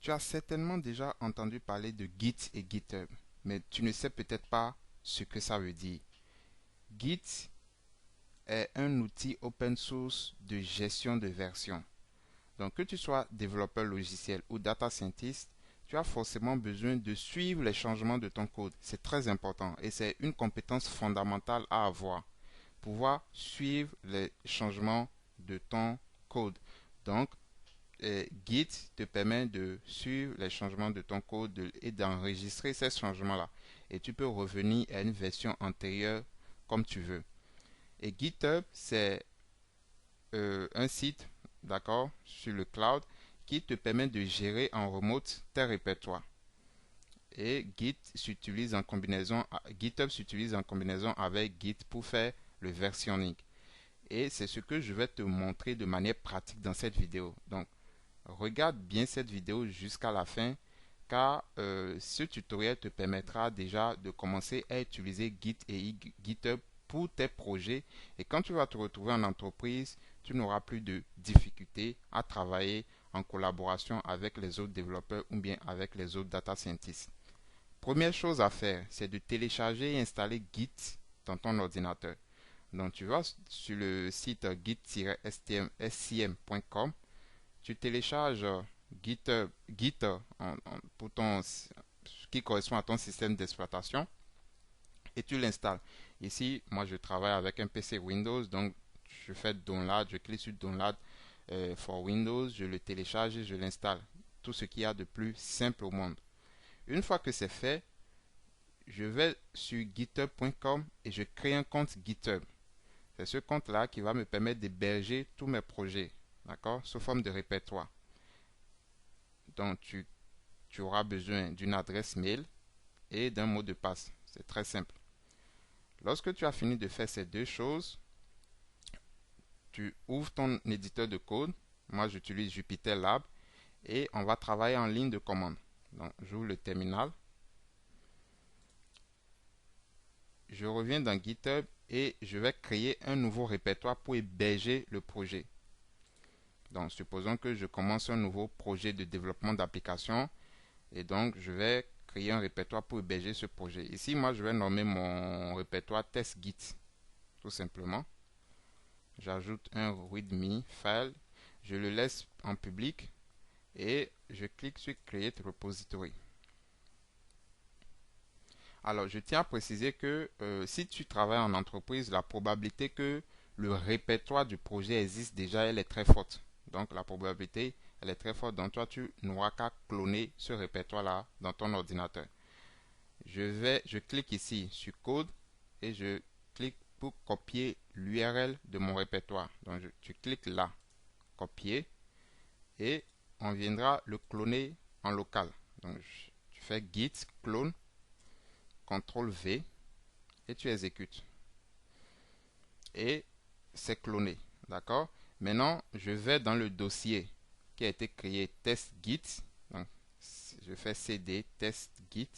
Tu as certainement déjà entendu parler de Git et GitHub, mais tu ne sais peut-être pas ce que ça veut dire. Git est un outil open source de gestion de version. Donc que tu sois développeur logiciel ou data scientist, tu as forcément besoin de suivre les changements de ton code. C'est très important et c'est une compétence fondamentale à avoir. Pouvoir suivre les changements de ton code. Donc, Git te permet de suivre les changements de ton code et d'enregistrer ces changements-là. Et tu peux revenir à une version antérieure comme tu veux. Et GitHub, c'est un site, d'accord, sur le cloud qui te permet de gérer en remote tes répertoires. Et GitHub s'utilise en combinaison avec Git pour faire le versionning. Et c'est ce que je vais te montrer de manière pratique dans cette vidéo. Donc, regarde bien cette vidéo jusqu'à la fin car ce tutoriel te permettra déjà de commencer à utiliser Git et GitHub pour tes projets et quand tu vas te retrouver en entreprise, tu n'auras plus de difficultés à travailler en collaboration avec les autres développeurs ou bien avec les autres data scientists. Première chose à faire, c'est de télécharger et installer Git dans ton ordinateur. Donc tu vas sur le site git-scm.com, tu télécharges Git pour qui correspond à ton système d'exploitation et tu l'installes. Ici, moi je travaille avec un PC Windows, donc je fais download, je clique sur download for Windows, je le télécharge et je l'installe. Tout ce qu'il y a de plus simple au monde. Une fois que c'est fait, je vais sur github.com et je crée un compte GitHub. C'est ce compte-là qui va me permettre d'héberger tous mes projets, d'accord, sous forme de répertoire. Donc, tu auras besoin d'une adresse mail et d'un mot de passe. C'est très simple. Lorsque tu as fini de faire ces deux choses, tu ouvres ton éditeur de code. Moi, j'utilise Jupyter Lab et on va travailler en ligne de commande. Donc, j'ouvre le terminal. Je reviens dans GitHub et je vais créer un nouveau répertoire pour héberger le projet. Donc, supposons que je commence un nouveau projet de développement d'application et donc je vais créer un répertoire pour héberger ce projet. Ici, moi, je vais nommer mon répertoire test-git, tout simplement. J'ajoute un readme file, je le laisse en public et je clique sur Create Repository. Alors, je tiens à préciser que si tu travailles en entreprise, la probabilité que le répertoire du projet existe déjà, elle est très forte. Donc, la probabilité, elle est très forte. Donc, toi, tu n'auras qu'à cloner ce répertoire-là dans ton ordinateur. Je clique ici sur Code et je clique pour copier l'URL de mon répertoire. Donc, tu cliques là, copier, et on viendra le cloner en local. Donc, tu fais git clone, CTRL V, et tu exécutes. Et c'est cloné. D'accord? Maintenant, je vais dans le dossier qui a été créé test git. Donc, je fais cd test git.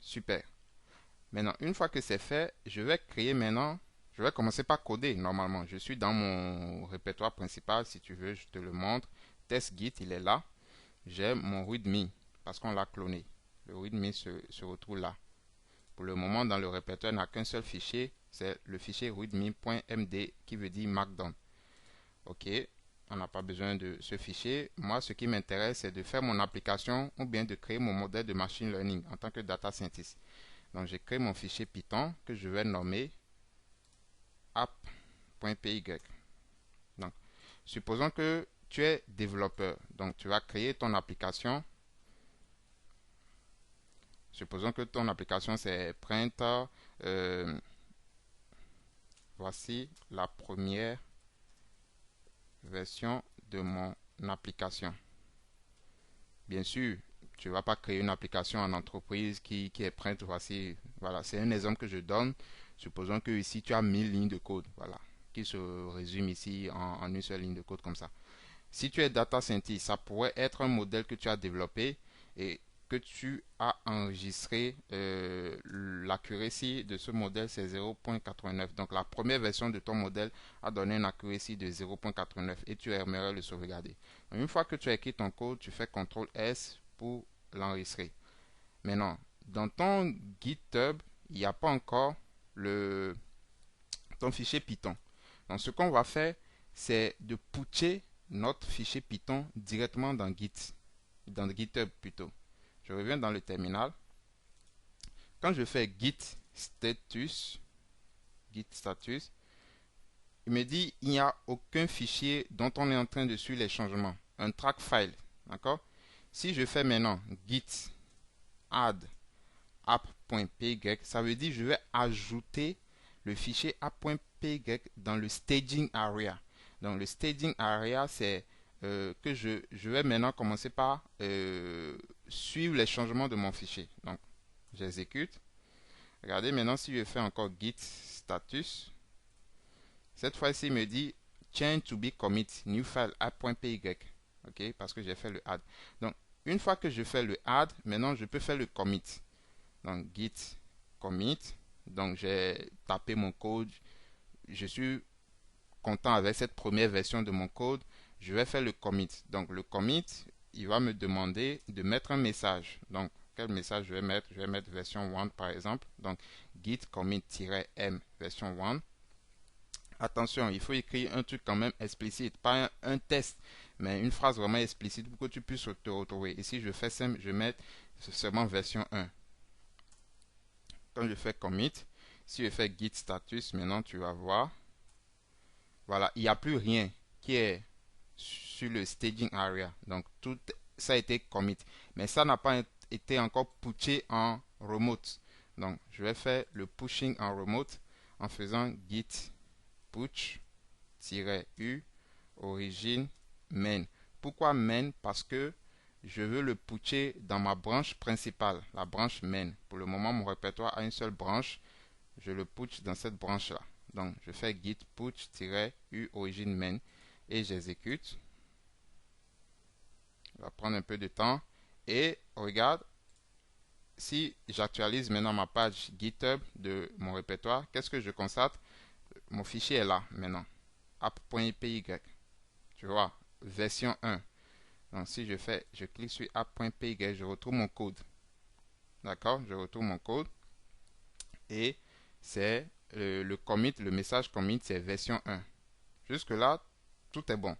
Super. Maintenant, une fois que c'est fait, je vais commencer par coder normalement. Je suis dans mon répertoire principal. Si tu veux, je te le montre. Test git, il est là. J'ai mon readme parce qu'on l'a cloné. Le readme se retrouve là. Pour le moment, dans le répertoire, il n'y a qu'un seul fichier, c'est le fichier readme.md qui veut dire Markdown. Ok, on n'a pas besoin de ce fichier. Moi, ce qui m'intéresse, c'est de faire mon application ou bien de créer mon modèle de machine learning en tant que data scientist. Donc, j'ai créé mon fichier Python que je vais nommer app.py. Donc, supposons que tu es développeur. Donc, tu vas créer ton application. Supposons que ton application c'est Printer. Voici la première version de mon application. Bien sûr, tu ne vas pas créer une application en entreprise qui est prête. Voici, voilà, c'est un exemple que je donne. Supposons que ici tu as 1000 lignes de code, voilà, qui se résume ici en une seule ligne de code comme ça. Si tu es data scientist, ça pourrait être un modèle que tu as développé et que tu as enregistré l'accuracy de ce modèle, c'est 0.89. Donc la première version de ton modèle a donné une accuracy de 0.89 et tu aimerais le sauvegarder. Donc, une fois que tu as écrit ton code, tu fais CTRL S pour l'enregistrer. Maintenant, dans ton GitHub, il n'y a pas encore ton fichier Python. Donc ce qu'on va faire, c'est de putcher notre fichier Python directement dans GitHub plutôt. Je reviens dans le terminal. Quand je fais git status, il me dit il n'y a aucun fichier dont on est en train de suivre les changements. Un track file. D'accord? Si je fais maintenant git add app.py, ça veut dire que je vais ajouter le fichier app.py dans le staging area. Donc le staging area, c'est que je vais maintenant commencer par suivre les changements de mon fichier. Donc j'exécute. Regardez maintenant si je fais encore git status. Cette fois-ci, il me dit change to be commit new file app.py. Ok, parce que j'ai fait le add. Donc une fois que je fais le add, maintenant je peux faire le commit. Donc git commit. Donc j'ai tapé mon code. Je suis content avec cette première version de mon code. Je vais faire le commit. Donc le commit, il va me demander de mettre un message. Donc quel message je vais mettre? Je vais mettre version 1 par exemple. Donc git commit-m version 1. Attention, il faut écrire un truc quand même explicite, pas un test, mais une phrase vraiment explicite pour que tu puisses te retrouver. Ici, je fais simple, je mets seulement version 1. Quand je fais commit, si je fais git status, maintenant tu vas voir. Voilà, il n'y a plus rien qui est sur le staging area. Donc tout ça a été commit. Mais ça n'a pas été encore pushé en remote. Donc je vais faire le pushing en remote en faisant git push-u origin main. Pourquoi main? Parce que je veux le pusher dans ma branche principale, la branche main. Pour le moment, mon répertoire a une seule branche. Je le push dans cette branche-là. Donc, je fais git push-u origin main et j'exécute. Ça va prendre un peu de temps. Et regarde, si j'actualise maintenant ma page GitHub de mon répertoire, qu'est-ce que je constate? Mon fichier est là maintenant. app.py. Tu vois, version 1. Donc si je clique sur app.py, je retrouve mon code. D'accord? Je retrouve mon code. Et c'est le commit, le message commit, c'est version 1. Jusque là, tout est bon.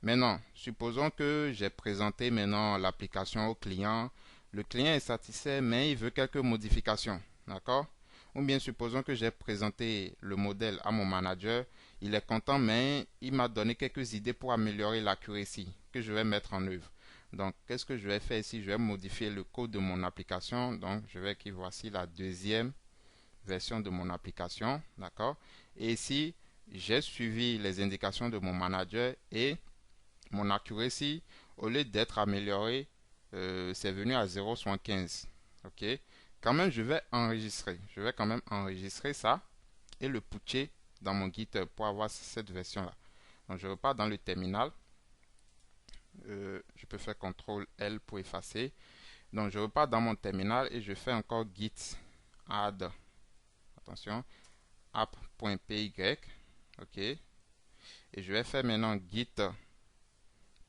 Maintenant, supposons que j'ai présenté maintenant l'application au client. Le client est satisfait, mais il veut quelques modifications. D'accord? Ou bien supposons que j'ai présenté le modèle à mon manager. Il est content, mais il m'a donné quelques idées pour améliorer l'accuracy que je vais mettre en œuvre. Donc, qu'est-ce que je vais faire ici? Je vais modifier le code de mon application. Donc, je vais écrire voici la deuxième version de mon application. D'accord? Et ici, j'ai suivi les indications de mon manager et mon accuracy, au lieu d'être amélioré, c'est venu à 0,75. Ok? Quand même, je vais enregistrer. Je vais quand même enregistrer ça et le pusher dans mon GitHub pour avoir cette version-là. Donc, je repars dans le terminal. Je peux faire CTRL L pour effacer. Donc, je repars dans mon terminal et je fais encore git add. Attention, app.py. Ok? Et je vais faire maintenant git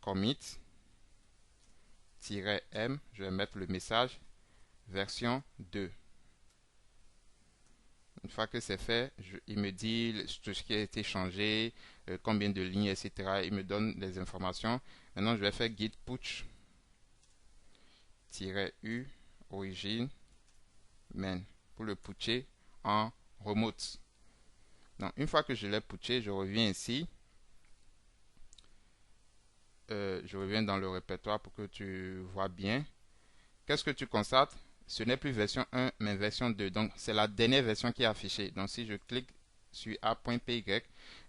commit-m. Je vais mettre le message version 2. Une fois que c'est fait, il me dit tout ce qui a été changé, combien de lignes, etc. Il me donne les informations. Maintenant, je vais faire git push-u origin main pour le pusher en remote. Donc, une fois que je l'ai pusché, je reviens ici. Je reviens dans le répertoire pour que tu vois bien. Qu'est-ce que tu constates? Ce n'est plus version 1, mais version 2. Donc, c'est la dernière version qui est affichée. Donc, si je clique sur a.py,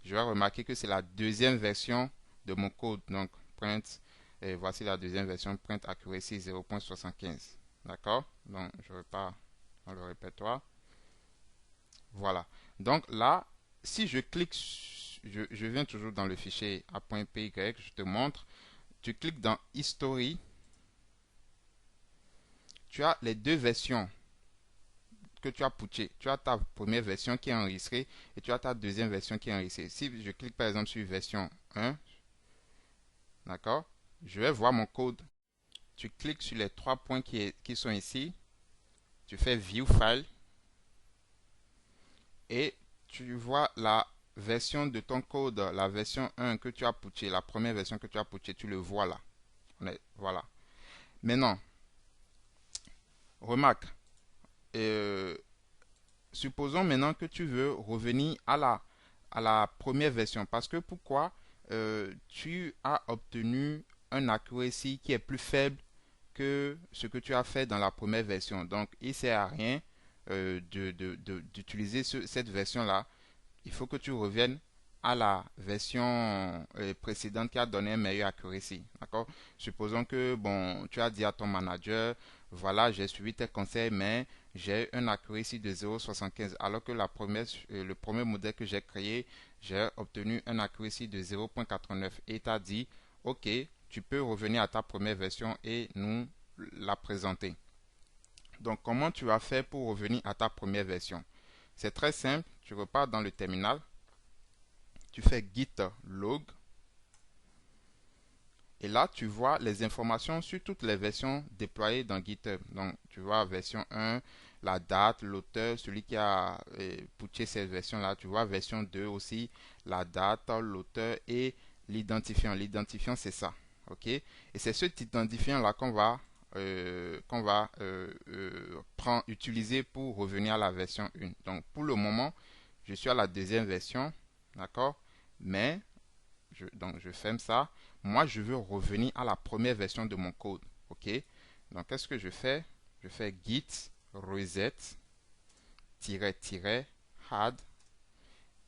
je vais remarquer que c'est la deuxième version de mon code. Donc, print, et voici la deuxième version, print accuracy 0.75. D'accord? Donc, je repars dans le répertoire. Voilà. Donc, là, si je clique, je viens toujours dans le fichier a.py, je te montre. Tu cliques dans History. tu as les deux versions que tu as putché. Tu as ta première version qui est enregistrée et tu as ta deuxième version qui est enregistrée. Si je clique par exemple sur version 1, d'accord, je vais voir mon code. Tu cliques sur les trois points qui sont ici. Tu fais View File et tu vois la version de ton code, la version 1 que tu as putché, la première version que tu as putché, tu le vois là. Voilà. Maintenant, remarque, euh, supposons maintenant que tu veux revenir à la première version. Parce que pourquoi tu as obtenu un accuracy qui est plus faible que ce que tu as fait dans la première version. Donc, il ne sert à rien d'utiliser cette version-là. Il faut que tu reviennes à la version précédente qui a donné un meilleur accuracy. D'accord? Supposons que bon, tu as dit à ton manager, voilà, j'ai suivi tes conseils, mais j'ai un accuracy de 0,75 alors que le premier modèle que j'ai créé, j'ai obtenu un accuracy de 0,89 et tu as dit, ok, tu peux revenir à ta première version et nous la présenter. Donc, comment tu vas faire pour revenir à ta première version? C'est très simple, tu repars dans le terminal, tu fais git log et là tu vois les informations sur toutes les versions déployées dans GitHub. Donc tu vois version 1, la date, l'auteur, celui qui a putché cette version là. Tu vois version 2 aussi, la date, l'auteur et l'identifiant. L'identifiant c'est ça. Ok. Et c'est cet identifiant là qu'on va utiliser pour revenir à la version 1. Donc pour le moment, je suis à la deuxième version. D'accord. Mais donc je ferme ça. Moi, je veux revenir à la première version de mon code. OK? Donc, qu'est-ce que je fais? Je fais git reset add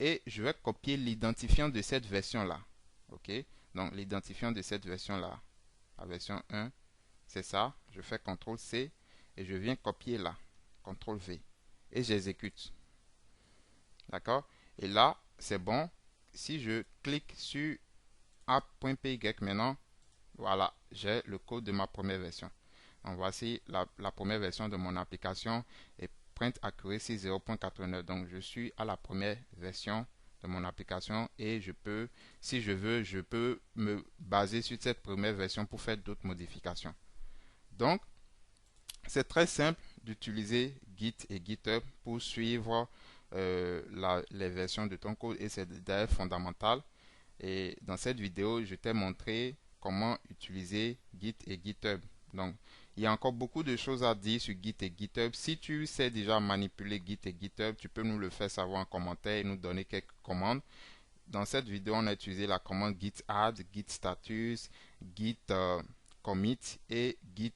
et je vais copier l'identifiant de cette version-là. OK? Donc, l'identifiant de cette version-là, la version 1, c'est ça. Je fais CTRL-C et je viens copier là. CTRL-V. Et j'exécute. D'accord? Et là, c'est bon. Si je clique sur app.py maintenant, voilà, j'ai le code de ma première version. Donc voici la première version de mon application et print accuracy 0.89. Donc je suis à la première version de mon application et je peux, si je veux, je peux me baser sur cette première version pour faire d'autres modifications. Donc c'est très simple d'utiliser Git et GitHub pour suivre les versions de ton code et c'est d'ailleurs fondamental. Et dans cette vidéo, je t'ai montré comment utiliser Git et GitHub. Donc, il y a encore beaucoup de choses à dire sur Git et GitHub. Si tu sais déjà manipuler Git et GitHub, tu peux nous le faire savoir en commentaire et nous donner quelques commandes. Dans cette vidéo, on a utilisé la commande git add, git status, git commit et git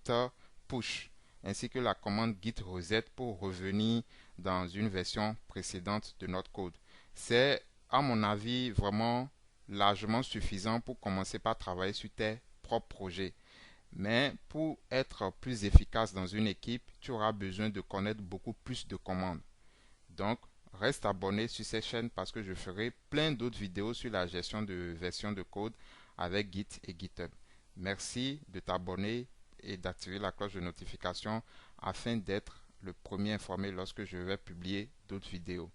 push, ainsi que la commande git reset pour revenir dans une version précédente de notre code. C'est, à mon avis, vraiment largement suffisant pour commencer par travailler sur tes propres projets. Mais pour être plus efficace dans une équipe, tu auras besoin de connaître beaucoup plus de commandes. Donc, reste abonné sur cette chaîne parce que je ferai plein d'autres vidéos sur la gestion de versions de code avec Git et GitHub. Merci de t'abonner et d'activer la cloche de notification afin d'être le premier informé lorsque je vais publier d'autres vidéos.